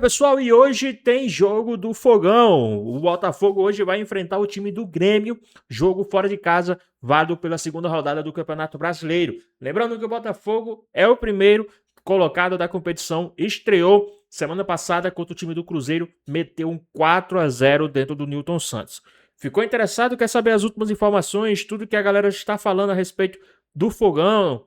Pessoal, e hoje tem jogo do Fogão. O Botafogo hoje vai enfrentar o time do Grêmio, jogo fora de casa, válido pela segunda rodada do Campeonato Brasileiro. Lembrando que o Botafogo é o primeiro colocado da competição, estreou semana passada contra o time do Cruzeiro, meteu um 4-0 dentro do Newton Santos. Ficou interessado? Quer saber as últimas informações, tudo que a galera está falando a respeito do Fogão,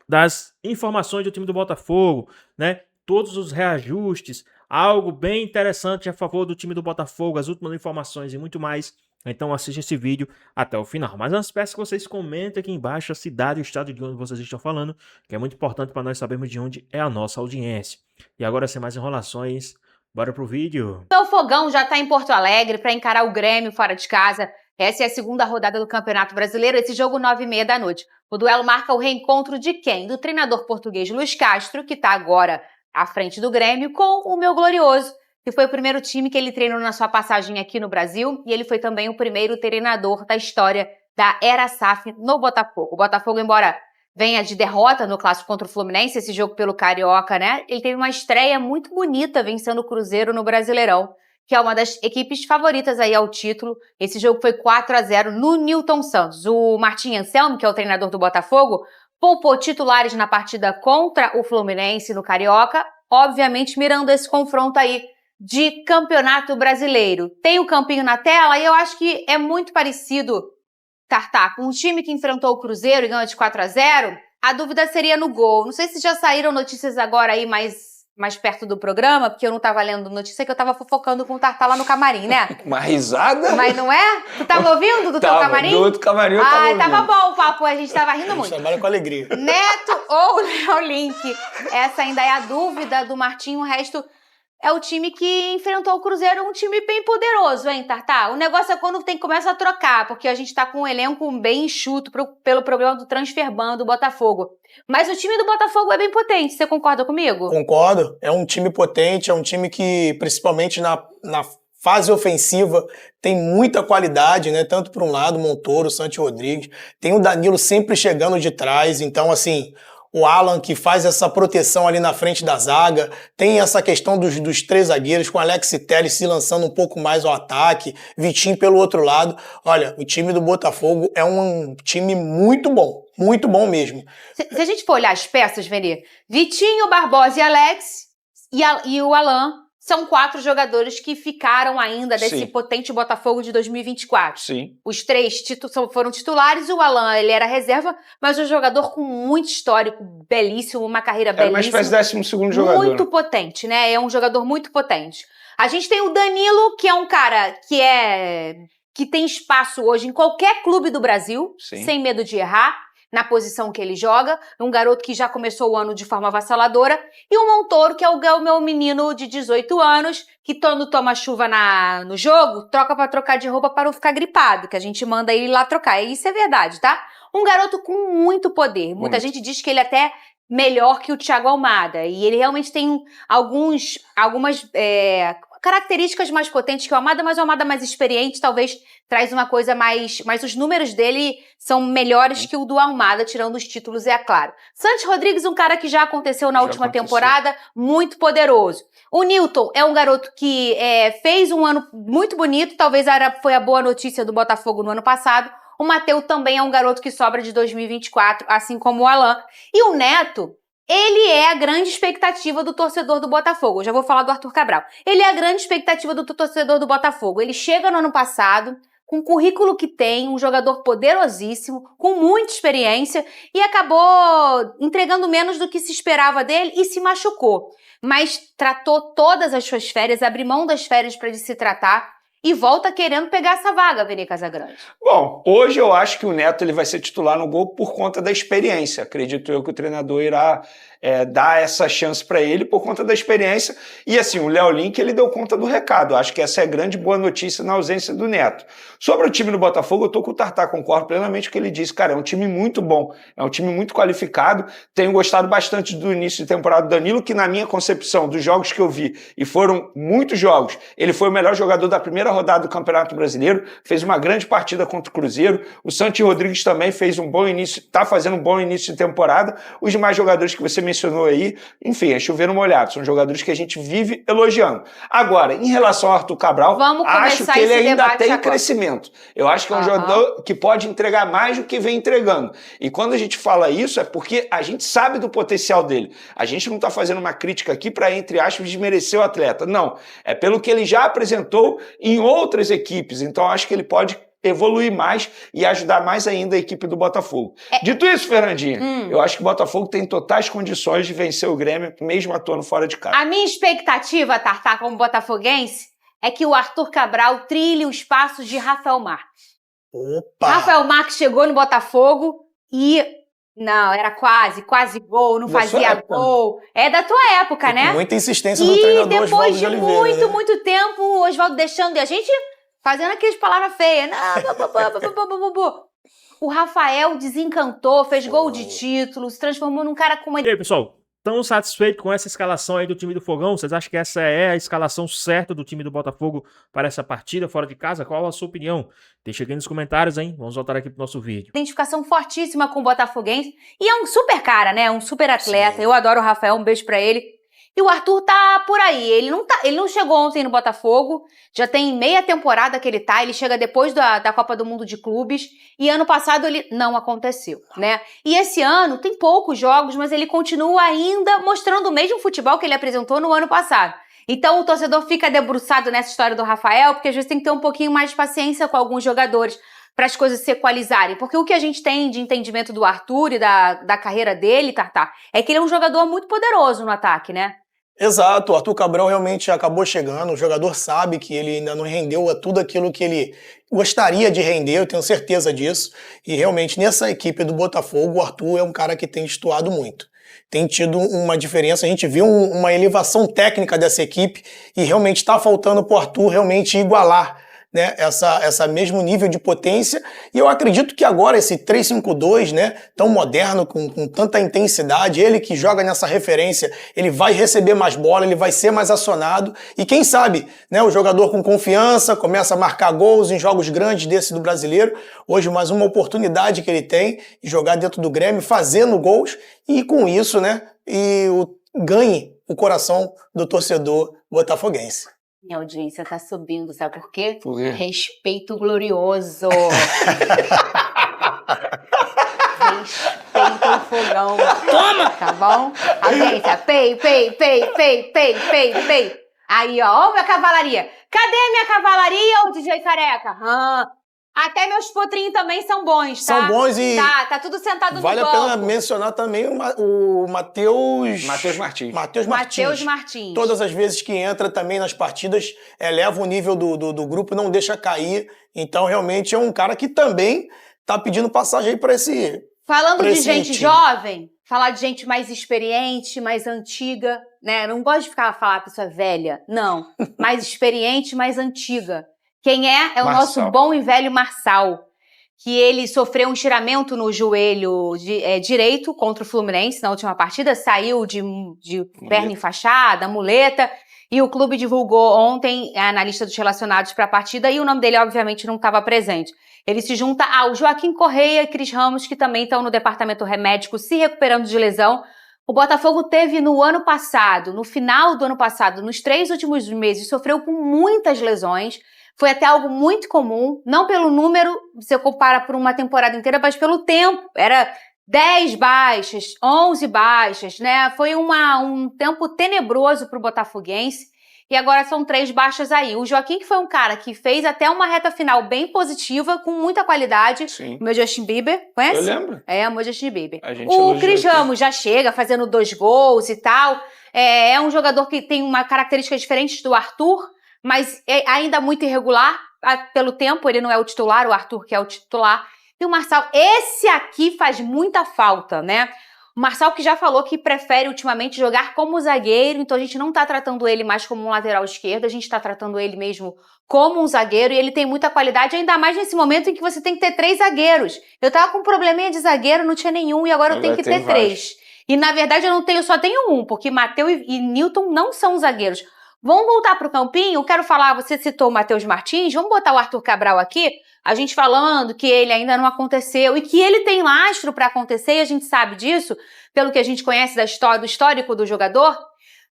das informações do time do Botafogo, né? Todos os reajustes, algo bem interessante a favor do time do Botafogo, as últimas informações e muito mais. Então assista esse vídeo até o final. Mas antes peço que vocês comentem aqui embaixo a cidade e o estado de onde vocês estão falando, que é muito importante para nós sabermos de onde é a nossa audiência. E agora, sem mais enrolações, bora pro vídeo. O Fogão já está em Porto Alegre para encarar o Grêmio fora de casa. Essa é a segunda rodada do Campeonato Brasileiro, esse jogo 9h30 da noite. O duelo marca o reencontro de quem? Do treinador português Luiz Castro, que está agora à frente do Grêmio, com o meu glorioso, que foi o primeiro time que ele treinou na sua passagem aqui no Brasil, e ele foi também o primeiro treinador da história da Era SAF no Botafogo. O Botafogo, embora venha de derrota no clássico contra o Fluminense, esse jogo pelo Carioca, né? Ele teve uma estreia muito bonita vencendo o Cruzeiro no Brasileirão, que é uma das equipes favoritas aí ao título. Esse jogo foi 4-0 no Newton Santos. O Martim Anselmo, que é o treinador do Botafogo, poupou titulares na partida contra o Fluminense no Carioca, obviamente mirando esse confronto aí de Campeonato Brasileiro. Tem o campinho na tela e eu acho que é muito parecido, Tartá, com um time que enfrentou o Cruzeiro e ganhou de 4-0, a dúvida seria no gol. Não sei se já saíram notícias agora aí mais perto do programa, porque eu não tava lendo notícia, que eu tava fofocando com o Tartá lá no camarim, né? Uma risada? Mas não é? Tu tava ouvindo do teu camarim? Do outro camarim eu tava ouvindo. Tava bom o papo, a gente tava rindo muito. A gente trabalha com alegria. Neto ou Léo Link? Essa ainda é a dúvida do Martinho, o resto é o time que enfrentou o Cruzeiro, um time bem poderoso, hein, Tartá? O negócio é quando começa a trocar, porque a gente tá com um elenco bem enxuto pelo problema do transfer ban do Botafogo. Mas o time do Botafogo é bem potente, você concorda comigo? Concordo, é um time potente, é um time que, principalmente na fase ofensiva, tem muita qualidade, né? Tanto por um lado, Montoro, Santi Rodrigues, tem o Danilo sempre chegando de trás, então assim, o Alan que faz essa proteção ali na frente da zaga, tem essa questão dos três zagueiros, com o Alex Telles se lançando um pouco mais ao ataque, Vitinho pelo outro lado. Olha, o time do Botafogo é um time muito bom mesmo. Se a gente for olhar as peças, Vene, Vitinho, Barbosa e Alex e o Alan são 4 jogadores que ficaram ainda desse potente Botafogo de 2024. Sim. Os 3 foram titulares, o Alan ele era reserva, mas um jogador com muito histórico, belíssimo, uma carreira belíssima. Era uma espécie de 12º jogador. Muito potente, né? É um jogador muito potente. A gente tem o Danilo, que é um cara que tem espaço hoje em qualquer clube do Brasil, sem medo de errar, na posição que ele joga, um garoto que já começou o ano de forma avassaladora, e o Montoro, que é o meu menino de 18 anos, que quando toma chuva no jogo, troca pra trocar de roupa para não ficar gripado, que a gente manda ele lá trocar. E isso é verdade, tá? Um garoto com muito poder. Muita gente diz que ele é até melhor que o Thiago Almada, e ele realmente tem algumas características mais potentes que o Almada, mas o Almada mais experiente talvez traz uma coisa mais... Mas os números dele são melhores que o do Almada, tirando os títulos, é claro. Santi Rodrigues, um cara que já aconteceu na última temporada, muito poderoso. O Newton é um garoto que fez um ano muito bonito, talvez foi a boa notícia do Botafogo no ano passado. O Matheus também é um garoto que sobra de 2024, assim como o Alan. E o Neto, ele é a grande expectativa do torcedor do Botafogo. Eu já vou falar do Arthur Cabral. Ele é a grande expectativa do torcedor do Botafogo. Ele chega no ano passado, com o currículo que tem, um jogador poderosíssimo, com muita experiência, e acabou entregando menos do que se esperava dele e se machucou. Mas tratou todas as suas férias, abriu mão das férias para ele se tratar, e volta querendo pegar essa vaga, Vene Casagrande. Bom, hoje eu acho que o Neto ele vai ser titular no gol por conta da experiência. Acredito eu que o treinador irá dar essa chance para ele por conta da experiência. E assim, o Léo Link ele deu conta do recado. Acho que essa é a grande boa notícia na ausência do Neto. Sobre o time do Botafogo, eu tô com o Tartá, concordo plenamente com o que ele disse. Cara, é um time muito bom, é um time muito qualificado. Tenho gostado bastante do início de temporada do Danilo, que na minha concepção, dos jogos que eu vi, e foram muitos jogos, ele foi o melhor jogador da primeira primeira rodada do Campeonato Brasileiro, fez uma grande partida contra o Cruzeiro. O Santi Rodrigues também fez um bom início, está fazendo um bom início de temporada. Os demais jogadores que você mencionou aí, enfim, é chover no molhado. São jogadores que a gente vive elogiando. Agora, em relação ao Arthur Cabral, acho que ele ainda tem crescimento. Eu acho que é um jogador que pode entregar mais do que vem entregando. E quando a gente fala isso, é porque a gente sabe do potencial dele. A gente não está fazendo uma crítica aqui para, entre aspas, desmerecer o atleta. Não. É pelo que ele já apresentou em outras equipes. Então, acho que ele pode evoluir mais e ajudar mais ainda a equipe do Botafogo. Dito isso, Fernandinha, eu acho que o Botafogo tem totais condições de vencer o Grêmio, mesmo atuando fora de casa. A minha expectativa, Tartá, como botafoguense, é que o Arthur Cabral trilhe os passos de Rafael Marques. Opa! Rafael Marques chegou no Botafogo e... Não, era quase gol, não fazia gol. É da tua época, né? Muita insistência do treinador Oswaldo de Oliveira. E depois de muito tempo, o Oswaldo deixando e a gente fazendo aquelas palavras feias. O Rafael desencantou, fez gol de título, se transformou num cara com uma... E aí, pessoal? Estão satisfeitos com essa escalação aí do time do Fogão? Vocês acham que essa é a escalação certa do time do Botafogo para essa partida fora de casa? Qual a sua opinião? Deixa aqui nos comentários, hein? Vamos voltar aqui pro nosso vídeo. Identificação fortíssima com o botafoguense. E é um super cara, né? Um super atleta. Sim. Eu adoro o Rafael, um beijo pra ele. E o Arthur tá por aí. Ele não chegou ontem no Botafogo. Já tem meia temporada que ele tá. Ele chega depois da Copa do Mundo de Clubes. E ano passado ele não aconteceu, né? E esse ano tem poucos jogos, mas ele continua ainda mostrando o mesmo futebol que ele apresentou no ano passado. Então o torcedor fica debruçado nessa história do Rafael, porque às vezes tem que ter um pouquinho mais de paciência com alguns jogadores para as coisas se equalizarem. Porque o que a gente tem de entendimento do Arthur e da carreira dele, Tartá, é que ele é um jogador muito poderoso no ataque, né? Exato, o Arthur Cabral realmente acabou chegando, o jogador sabe que ele ainda não rendeu tudo aquilo que ele gostaria de render, eu tenho certeza disso, e realmente nessa equipe do Botafogo, o Arthur é um cara que tem destoado muito. Tem tido uma diferença, a gente viu uma elevação técnica dessa equipe e realmente está faltando para o Arthur realmente igualar, né, essa mesmo nível de potência, e eu acredito que agora esse 3-5-2, né, tão moderno, com tanta intensidade, ele que joga nessa referência, ele vai receber mais bola, ele vai ser mais acionado, e quem sabe, né, o jogador com confiança, começa a marcar gols em jogos grandes desse do brasileiro, hoje mais uma oportunidade que ele tem, de jogar dentro do Grêmio, fazendo gols, e com isso, né, ganhe o coração do torcedor botafoguense. Minha audiência tá subindo, sabe por quê? Por quê? Respeito glorioso. Respeito o Fogão. Toma! Tá bom? Audiência, pei. Aí, ó minha cavalaria. Cadê a minha cavalaria, ô DJ Careca? Até meus potrinhos também são bons, tá? São bons e... Tá tudo sentado no banco. Vale a pena mencionar também o Matheus Martins. Matheus Martins. Todas as vezes que entra também nas partidas, eleva o nível do grupo, não deixa cair. Então, realmente, é um cara que também tá pedindo passagem aí pra esse... Falando de gente jovem, falar de gente mais experiente, mais antiga, né? Não gosto de falar pessoa velha, não. Mais experiente, mais antiga. Quem é o nosso bom e velho Marçal, que ele sofreu um estiramento no joelho direito contra o Fluminense na última partida, saiu de perna enfaixada, muleta, e o clube divulgou ontem na lista dos relacionados para a partida, e o nome dele, obviamente, não estava presente. Ele se junta ao Joaquim Correia e Cris Ramos, que também estão no departamento médico se recuperando de lesão. O Botafogo teve no ano passado, no final do ano passado, nos 3 últimos meses, sofreu com muitas lesões. Foi até algo muito comum, não pelo número, você compara por uma temporada inteira, mas pelo tempo. Era 10 baixas, 11 baixas, né? Foi um tempo tenebroso para o botafoguense. E agora são 3 baixas aí. O Joaquim, que foi um cara que fez até uma reta final bem positiva, com muita qualidade. Sim. O meu Justin Bieber, conhece? Eu lembro. É, o meu Justin Bieber. O Cris Ramos já chega fazendo 2 gols e tal. É um jogador que tem uma característica diferente do Arthur, mas é ainda muito irregular pelo tempo, ele não é o titular, o Arthur que é o titular. E o Marçal, esse aqui faz muita falta, né? O Marçal que já falou que prefere ultimamente jogar como zagueiro, então a gente não tá tratando ele mais como um lateral esquerdo, a gente tá tratando ele mesmo como um zagueiro, e ele tem muita qualidade, ainda mais nesse momento em que você tem que ter 3 zagueiros. Eu tava com um probleminha de zagueiro, não tinha nenhum, e agora eu tenho que ter 3. E na verdade só tenho um, porque Matheus e Newton não são zagueiros. Vamos voltar pro campinho, quero falar, você citou o Matheus Martins, vamos botar o Arthur Cabral aqui, a gente falando que ele ainda não aconteceu e que ele tem lastro para acontecer, e a gente sabe disso, pelo que a gente conhece da história, do histórico do jogador,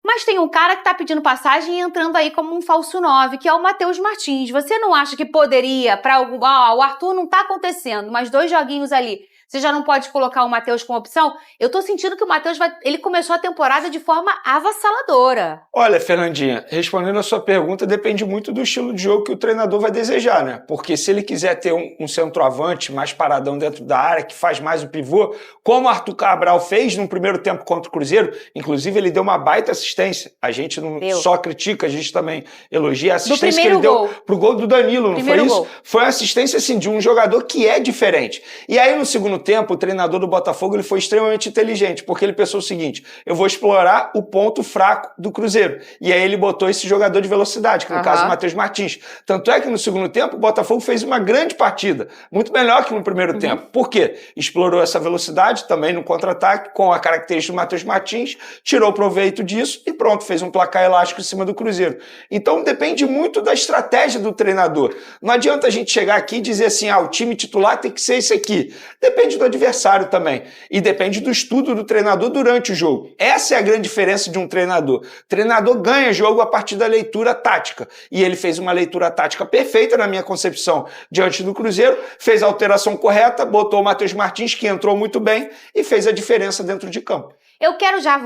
mas tem um cara que tá pedindo passagem e entrando aí como um falso 9, que é o Matheus Martins. Você não acha que poderia, para algum... o Arthur não tá acontecendo, mas 2 joguinhos ali, você já não pode colocar o Matheus como opção? Eu tô sentindo que o Matheus ele começou a temporada de forma avassaladora. Olha, Fernandinha, respondendo a sua pergunta, depende muito do estilo de jogo que o treinador vai desejar, né? Porque se ele quiser ter um centroavante mais paradão dentro da área, que faz mais o pivô, como o Arthur Cabral fez no primeiro tempo contra o Cruzeiro, inclusive ele deu uma baita assistência. A gente não só critica, a gente também elogia a assistência que ele deu pro gol do Danilo, não foi isso? Foi uma assistência, assim, de um jogador que é diferente. E aí, no segundo tempo, o treinador do Botafogo ele foi extremamente inteligente, porque ele pensou o seguinte: eu vou explorar o ponto fraco do Cruzeiro. E aí ele botou esse jogador de velocidade, que no caso é o Matheus Martins. Tanto é que no segundo tempo o Botafogo fez uma grande partida, muito melhor que no primeiro tempo. Por quê? Explorou essa velocidade também no contra-ataque, com a característica do Matheus Martins, tirou proveito disso e pronto, fez um placar elástico em cima do Cruzeiro. Então depende muito da estratégia do treinador. Não adianta a gente chegar aqui e dizer assim: o time titular tem que ser esse aqui. Depende do adversário também. E depende do estudo do treinador durante o jogo. Essa é a grande diferença de um treinador. O treinador ganha jogo a partir da leitura tática. E ele fez uma leitura tática perfeita, na minha concepção, diante do Cruzeiro, fez a alteração correta, botou o Matheus Martins, que entrou muito bem, e fez a diferença dentro de campo. Eu quero já...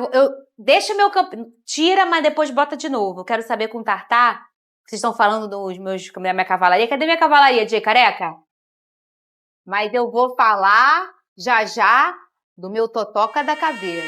deixa meu campo... Tira, mas depois bota de novo. Eu quero saber com o Tartar... Vocês estão falando da minha cavalaria. Cadê minha cavalaria, Jay Careca? Mas eu vou falar já do meu totoca da cabeça.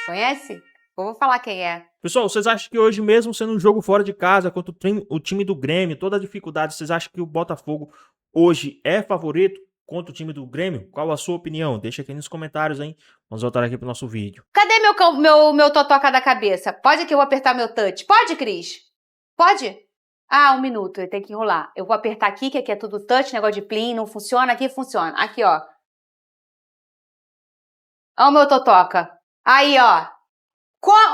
Conhece? Eu vou falar quem é. Pessoal, vocês acham que hoje, mesmo sendo um jogo fora de casa, contra o time do Grêmio, toda a dificuldade, vocês acham que o Botafogo hoje é favorito contra o time do Grêmio? Qual a sua opinião? Deixa aqui nos comentários, hein? Vamos voltar aqui pro nosso vídeo. Cadê meu totoca da cabeça? Pode que eu vou apertar meu touch? Pode, Cris? Pode? 1 minuto, eu tenho que enrolar. Eu vou apertar aqui, que aqui é tudo touch, negócio de plim, não funciona, aqui funciona. Aqui, ó. Ó o meu totoca. Aí, ó.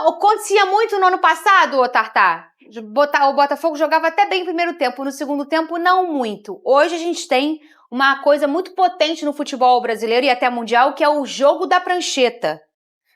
Acontecia muito no ano passado, ô Tartar. O Botafogo jogava até bem no primeiro tempo, no segundo tempo não muito. Hoje a gente tem uma coisa muito potente no futebol brasileiro e até mundial, que é o jogo da prancheta.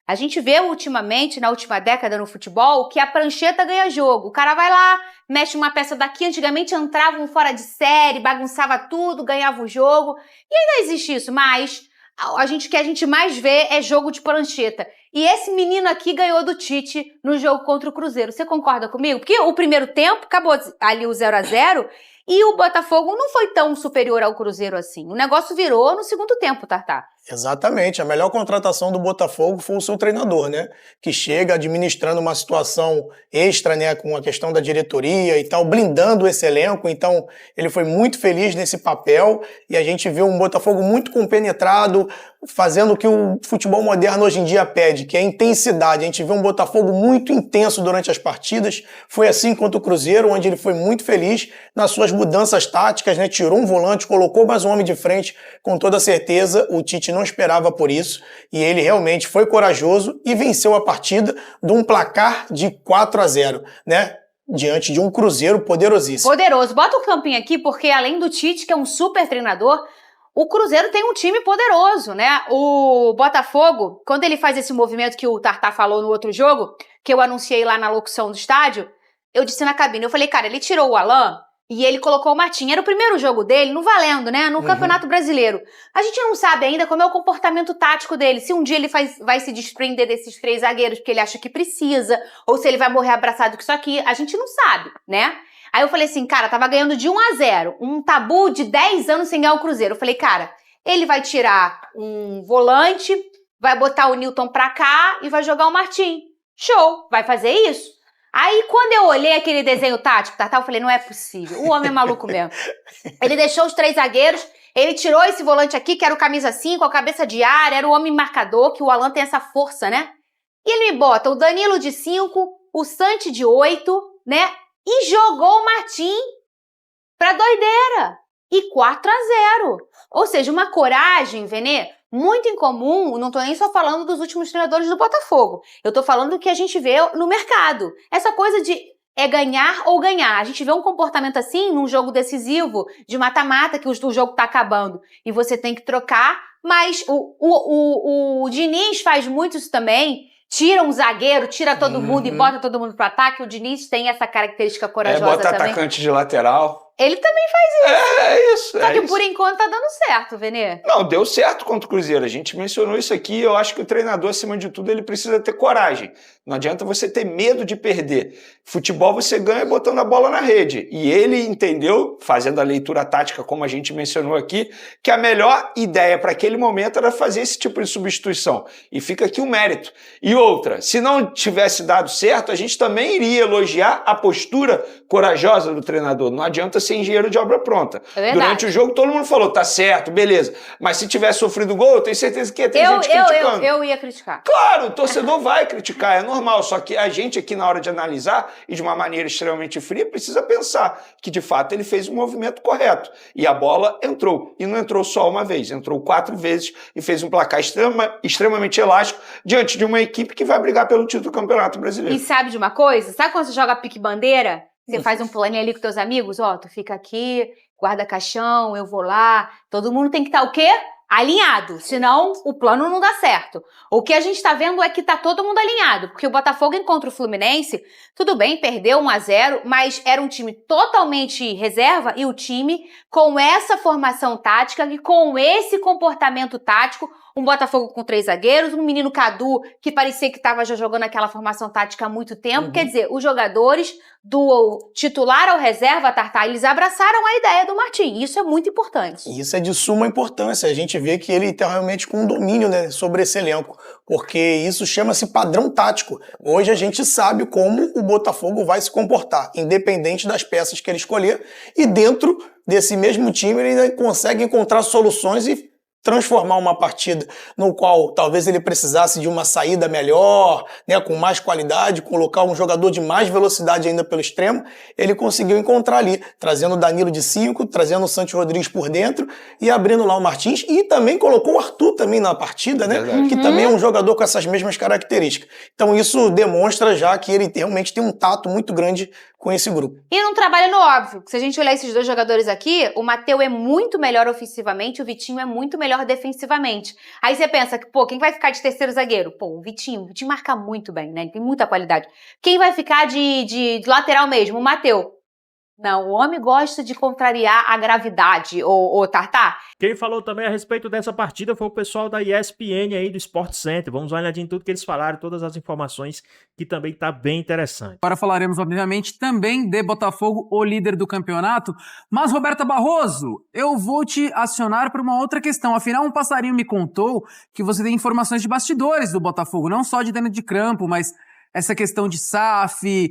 A gente vê ultimamente, na última década no futebol, que a prancheta ganha jogo. O cara vai lá, mexe uma peça daqui, antigamente entrava um fora de série, bagunçava tudo, ganhava o jogo. E ainda existe isso, mas o que a gente mais vê é jogo de prancheta. E esse menino aqui ganhou do Tite no jogo contra o Cruzeiro. Você concorda comigo? Porque o primeiro tempo, acabou ali o 0-0, e o Botafogo não foi tão superior ao Cruzeiro assim. O negócio virou no segundo tempo, Tartar. Exatamente. A melhor contratação do Botafogo foi o seu treinador, né? Que chega administrando uma situação extra, né? Com a questão da diretoria e tal, blindando esse elenco. Então, ele foi muito feliz nesse papel e a gente vê um Botafogo muito compenetrado, fazendo o que o futebol moderno hoje em dia pede, que é intensidade. A gente vê um Botafogo muito intenso durante as partidas. Foi assim contra o Cruzeiro, onde ele foi muito feliz nas suas mudanças táticas, né? Tirou um volante, colocou mais um homem de frente, com toda certeza. O Tite não esperava por isso e ele realmente foi corajoso e venceu a partida de um placar de 4-0, né? Diante de um Cruzeiro poderosíssimo. Poderoso. Bota o campinho aqui, porque além do Tite, que é um super treinador, o Cruzeiro tem um time poderoso, né? O Botafogo, quando ele faz esse movimento que o Tartar falou no outro jogo, que eu anunciei lá na locução do estádio, eu disse na cabine, eu falei, cara, ele tirou o Alan e ele colocou o Martim. Era o primeiro jogo dele, no valendo, né? No Campeonato Brasileiro. A gente não sabe ainda como é o comportamento tático dele. Se um dia ele vai se desprender desses 3 zagueiros porque ele acha que precisa, ou se ele vai morrer abraçado com isso aqui, a gente não sabe, né? Aí eu falei assim, cara, tava ganhando de 1-0, um tabu de 10 anos sem ganhar o Cruzeiro. Eu falei, cara, ele vai tirar um volante, vai botar o Newton pra cá e vai jogar o Martim. Show, vai fazer isso? Aí, quando eu olhei aquele desenho tático, eu falei, não é possível, o homem é maluco mesmo. Ele deixou os 3 zagueiros, ele tirou esse volante aqui, que era o camisa 5, a cabeça de área, era o homem marcador, que o Alan tem essa força, né? E ele me bota o Danilo de 5, o Santi de 8, né? E jogou o Martim pra doideira. E 4-0. Ou seja, uma coragem, Venê, muito incomum. Não tô nem só falando dos últimos treinadores do Botafogo. Eu tô falando do que a gente vê no mercado. Essa coisa de é ganhar ou ganhar. A gente vê um comportamento assim num jogo decisivo, de mata-mata, que o jogo tá acabando e você tem que trocar, mas o Diniz faz muito isso também. Tira um zagueiro, tira todo mundo e bota todo mundo pro ataque. O Diniz tem essa característica corajosa bota também. atacante de lateral. Ele também faz isso. É isso. Só que por enquanto tá dando certo, Venê. Não, deu certo contra o Cruzeiro. A gente mencionou isso aqui. Eu acho que o treinador, acima de tudo, ele precisa ter coragem. Não adianta você ter medo de perder. Futebol você ganha botando a bola na rede. E ele entendeu, fazendo a leitura tática, como a gente mencionou aqui, que a melhor ideia para aquele momento era fazer esse tipo de substituição. E fica aqui o mérito. E outra, se não tivesse dado certo, a gente também iria elogiar a postura corajosa do treinador. Não adianta ser engenheiro de obra pronta. Durante o jogo, todo mundo falou, tá certo, beleza. Mas se tivesse sofrido gol, eu tenho certeza que ia ter gente criticando. Eu ia criticar. Claro, o torcedor vai criticar, é normal. Só que a gente aqui, na hora de analisar, e de uma maneira extremamente fria, precisa pensar que, de fato, ele fez o movimento correto. E a bola entrou. E não entrou só uma vez, entrou 4 vezes e fez um placar extremamente elástico diante de uma equipe que vai brigar pelo título do Campeonato Brasileiro. E sabe de uma coisa? Sabe quando você joga pique-bandeira? Você faz um planinho ali com teus amigos, ó, tu fica aqui, guarda caixão, eu vou lá. Todo mundo tem que estar o quê? Alinhado, senão o plano não dá certo. O que a gente tá vendo é que tá todo mundo alinhado, porque o Botafogo contra o Fluminense, tudo bem, perdeu 1-0, mas era um time totalmente reserva e o time com essa formação tática e com esse comportamento tático, um Botafogo com 3 zagueiros, um menino Cadu que parecia que estava já jogando aquela formação tática há muito tempo. Quer dizer, os jogadores do titular ao reserva, Tartar, eles abraçaram a ideia do Martim. Isso é muito importante. Isso é de suma importância. A gente vê que ele está realmente com um domínio, né, sobre esse elenco, porque isso chama-se padrão tático. Hoje a gente sabe como o Botafogo vai se comportar, independente das peças que ele escolher, e dentro desse mesmo time ele ainda consegue encontrar soluções e transformar uma partida no qual talvez ele precisasse de uma saída melhor, né, com mais qualidade, colocar um jogador de mais velocidade ainda pelo extremo, ele conseguiu encontrar ali, trazendo o Danilo de 5, trazendo o Santos Rodrigues por dentro e abrindo lá o Martins, e também colocou o Arthur também na partida, né, que também é um jogador com essas mesmas características. Então isso demonstra já que ele realmente tem um tato muito grande com esse grupo. E não trabalha no óbvio. Se a gente olhar esses dois jogadores aqui, o Matheus é muito melhor ofensivamente, o Vitinho é muito melhor defensivamente. Aí você pensa que, pô, quem vai ficar de terceiro zagueiro? Pô, o Vitinho marca muito bem, né? Ele tem muita qualidade. Quem vai ficar de lateral mesmo? O Matheus. Não, o homem gosta de contrariar a gravidade, ô Tartar. Quem falou também a respeito dessa partida foi o pessoal da ESPN aí do Sport Center. Vamos dar uma olhadinha em tudo que eles falaram, todas as informações, que também tá bem interessante. Agora falaremos, obviamente, também de Botafogo, o líder do campeonato. Mas, Roberta Barroso, eu vou te acionar para uma outra questão. Afinal, um passarinho me contou que você tem informações de bastidores do Botafogo, não só de dentro de campo, mas essa questão de SAF,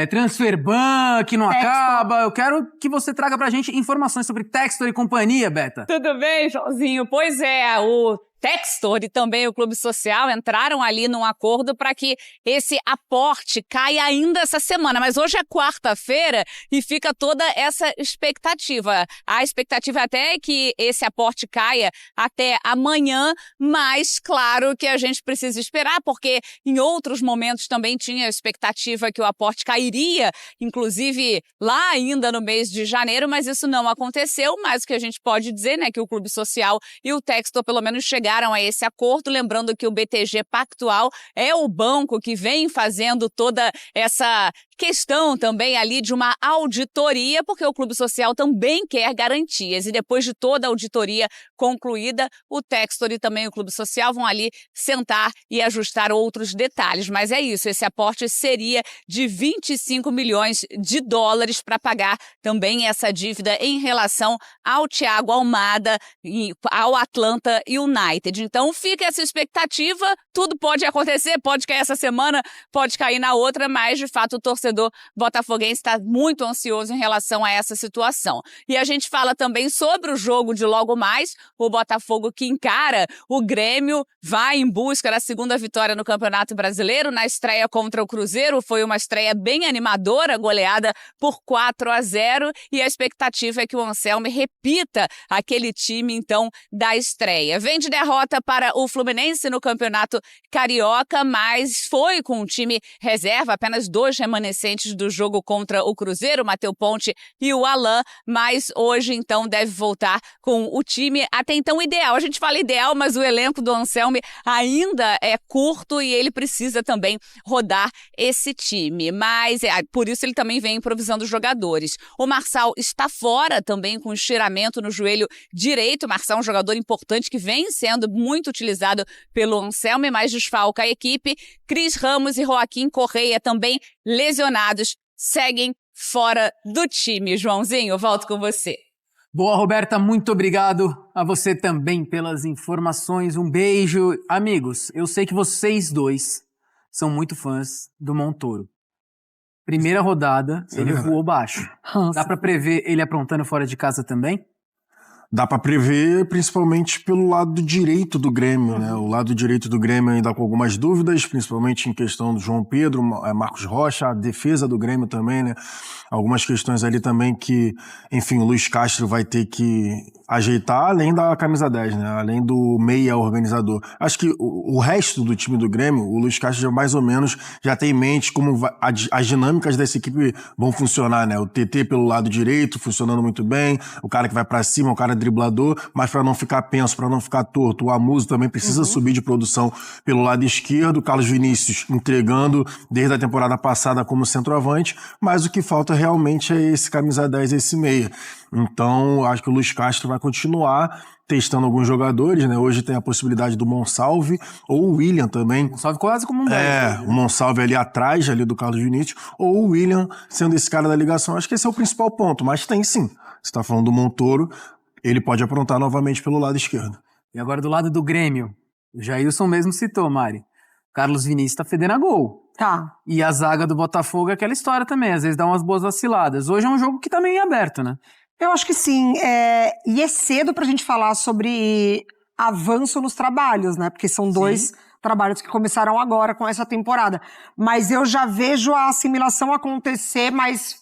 transferban, que não acaba. Eu quero que você traga pra gente informações sobre Textor e companhia, Beta. Tudo bem, Joãozinho? Pois é, o Textor e também o Clube Social entraram ali num acordo para que esse aporte caia ainda essa semana. Mas hoje é quarta-feira e fica toda essa expectativa. A expectativa até é que esse aporte caia até amanhã, mas claro que a gente precisa esperar, porque em outros momentos também tinha a expectativa que o aporte cairia, inclusive lá ainda no mês de janeiro, mas isso não aconteceu. Mas o que a gente pode dizer, né, que o Clube Social e o Textor pelo menos chegaram a esse acordo, lembrando que o BTG Pactual é o banco que vem fazendo toda essa questão também ali de uma auditoria, porque o Clube Social também quer garantias. E depois de toda a auditoria concluída, o Textor e também o Clube Social vão ali sentar e ajustar outros detalhes. Mas é isso, esse aporte seria de 25 milhões de dólares para pagar também essa dívida em relação ao Thiago Almada e ao Atlanta United. Então fica essa expectativa, tudo pode acontecer, pode cair essa semana, pode cair na outra, mas de fato o torcedor botafoguense está muito ansioso em relação a essa situação. E a gente fala também sobre o jogo de logo mais, o Botafogo que encara o Grêmio, vai em busca da segunda vitória no Campeonato Brasileiro, na estreia contra o Cruzeiro, foi uma estreia bem animadora, goleada por 4-0, e a expectativa é que o Anselmi repita aquele time, então, da estreia. Vem de derrota para o Fluminense no Campeonato Carioca, mas foi com o time reserva, apenas 2 remanescentes remanescentes do jogo contra o Cruzeiro, o Matheus Ponte e o Alain, mas hoje então deve voltar com o time até então ideal. A gente fala ideal, mas o elenco do Anselmi ainda é curto e ele precisa também rodar esse time, mas por isso ele também vem improvisando os jogadores. O Marçal está fora também com estiramento no joelho direito. O Marçal é um jogador importante que vem sendo muito utilizado pelo Anselmi, mas desfalca a equipe. Cris Ramos e Joaquim Correia também lesionados, seguem fora do time. Joãozinho, volto com você. Boa, Roberta, muito obrigado a você também pelas informações. Um beijo. Amigos, eu sei que vocês dois são muito fãs do Montoro. Primeira rodada, ele voou baixo. Dá pra prever ele aprontando fora de casa também? Dá pra prever, principalmente pelo lado direito do Grêmio, né? O lado direito do Grêmio ainda com algumas dúvidas, principalmente em questão do João Pedro, Marcos Rocha, a defesa do Grêmio também, né? Algumas questões ali também que, enfim, o Luiz Castro vai ter que ajeitar, além da camisa 10, né? Além do meia organizador. Acho que o resto do time do Grêmio, o Luiz Castro já mais ou menos já tem em mente como as dinâmicas dessa equipe vão funcionar, né? O TT pelo lado direito funcionando muito bem, o cara que vai pra cima, o cara driblador, mas para não ficar penso, para não ficar torto, o Amuso também precisa subir de produção pelo lado esquerdo, o Carlos Vinícius entregando desde a temporada passada como centroavante, mas o que falta realmente é esse camisa 10, esse meia. Então, acho que o Luiz Castro vai continuar testando alguns jogadores, né? Hoje tem a possibilidade do Monsalve ou o William também. Monsalve quase como um 10. O Monsalve ali atrás ali do Carlos Vinícius, ou o William sendo esse cara da ligação. Acho que esse é o principal ponto, mas tem sim. Você tá falando do Montoro, ele pode aprontar novamente pelo lado esquerdo. E agora do lado do Grêmio, o Jailson mesmo citou, Mari. Carlos Vinícius tá fedendo a gol. Tá. E a zaga do Botafogo é aquela história também, às vezes dá umas boas vaciladas. Hoje é um jogo que tá meio aberto, né? Eu acho que sim. E é cedo pra gente falar sobre avanço nos trabalhos, né? Porque são dois trabalhos que começaram agora com essa temporada. Mas eu já vejo a assimilação acontecer mais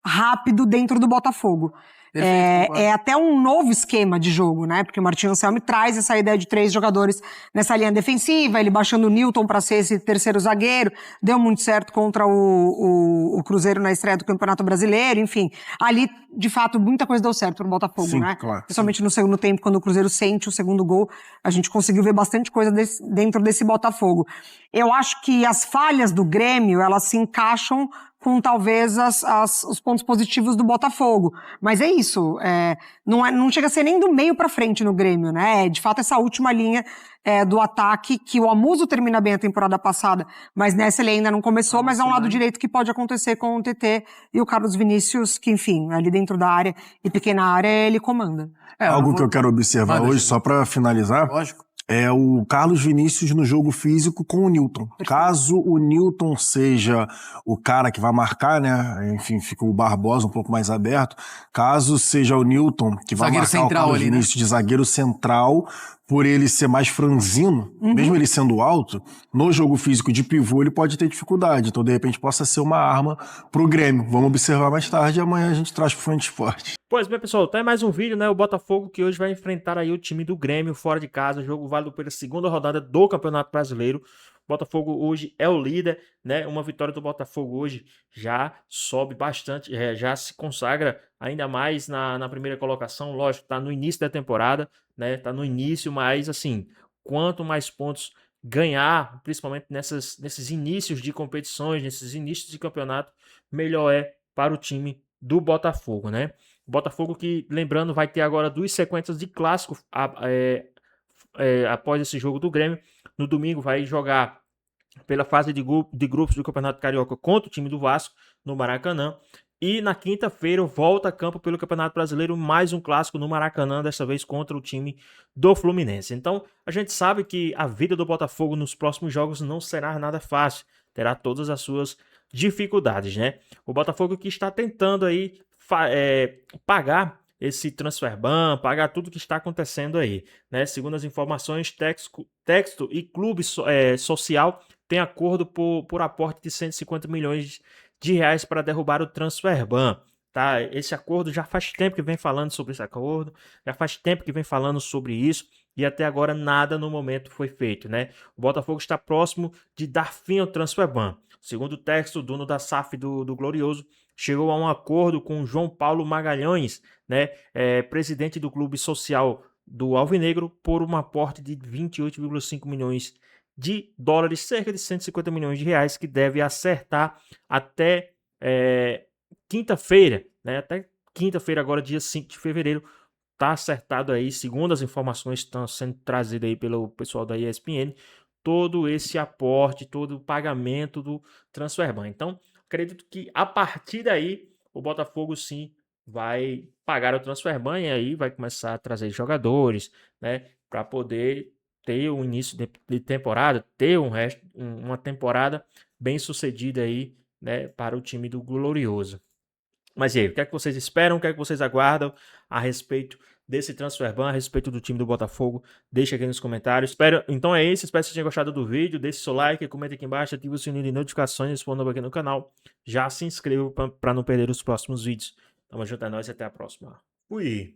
rápido dentro do Botafogo. É até um novo esquema de jogo, né? Porque o Martin Anselmi traz essa ideia de 3 jogadores nessa linha defensiva, ele baixando o Newton para ser esse terceiro zagueiro, deu muito certo contra o Cruzeiro na estreia do Campeonato Brasileiro, enfim. Ali, de fato, muita coisa deu certo pro Botafogo, Sim, né? Claro, principalmente no segundo tempo, quando o Cruzeiro sente o segundo gol, a gente conseguiu ver bastante coisa dentro desse Botafogo. Eu acho que as falhas do Grêmio, elas se encaixam com talvez os pontos positivos do Botafogo. Mas é isso, não chega a ser nem do meio pra frente no Grêmio, né? De fato, essa última linha do ataque, que o Amuso termina bem a temporada passada, mas nessa ele ainda não começou, mas é um lado direito que pode acontecer com o TT e o Carlos Vinícius, que enfim, ali dentro da área e pequena área, ele comanda. Algo que eu quero observar hoje, só pra finalizar, Lógico. é o Carlos Vinícius no jogo físico com o Newton. Caso o Newton seja o cara que vai marcar, né? Enfim, fica o Barbosa um pouco mais aberto. Caso seja o Newton que vai Zagueiro marcar o central Carlos ali, Vinícius de zagueiro central, por ele ser mais franzino, mesmo ele sendo alto, no jogo físico de pivô ele pode ter dificuldade. Então, de repente, possa ser uma arma pro Grêmio. Vamos observar mais tarde e amanhã a gente traz pro Fã de Esporte. Pois bem, pessoal, tá aí mais um vídeo, né? O Botafogo que hoje vai enfrentar aí o time do Grêmio fora de casa, jogo válido pela segunda rodada do Campeonato Brasileiro. O Botafogo hoje é o líder, né? Uma vitória do Botafogo hoje já sobe bastante, já se consagra ainda mais na primeira colocação. Lógico, tá no início da temporada, né? Tá no início, mas assim, quanto mais pontos ganhar, principalmente nesses inícios de competições, nesses inícios de campeonato, melhor é para o time do Botafogo, né? O Botafogo que, lembrando, vai ter agora 2 sequências de clássico após esse jogo do Grêmio. No domingo vai jogar pela fase de grupos do Campeonato Carioca contra o time do Vasco, no Maracanã. E na quinta-feira volta a campo pelo Campeonato Brasileiro, mais um clássico no Maracanã, dessa vez contra o time do Fluminense. Então, a gente sabe que a vida do Botafogo nos próximos jogos não será nada fácil, terá todas as suas dificuldades, né? O Botafogo que está tentando aí pagar esse transferban, pagar tudo que está acontecendo aí, né? Segundo as informações, Texto e Clube Social têm acordo por aporte de 150 milhões de reais para derrubar o transferban, tá? Esse acordo já faz tempo que vem falando sobre esse acordo, já faz tempo que vem falando sobre isso e até agora nada no momento foi feito, né? O Botafogo está próximo de dar fim ao transferban. Segundo o texto, o dono da SAF do Glorioso chegou a um acordo com João Paulo Magalhães, né, presidente do Clube Social do Alvinegro, por um aporte de 28,5 milhões de dólares, cerca de 150 milhões de reais, que deve acertar até quinta-feira, né? Até quinta-feira, agora dia 5 de fevereiro, tá acertado aí, segundo as informações que estão sendo trazidas aí pelo pessoal da ESPN, todo esse aporte, todo o pagamento do Transferban. Então, acredito que a partir daí, o Botafogo sim vai pagar o Transferban e aí vai começar a trazer jogadores, né, para poder ter um início de temporada, ter uma temporada bem sucedida aí, né, para o time do Glorioso. Mas e aí, o que é que vocês esperam, o que é que vocês aguardam a respeito desse Transferban, a respeito do time do Botafogo? Deixa aqui nos comentários. Então é isso, espero que vocês tenham gostado do vídeo, deixe seu like, comenta aqui embaixo, ative o sininho de notificações, se for novo aqui no canal, já se inscreva para não perder os próximos vídeos. Tamo junto, é nóis e até a próxima. Fui!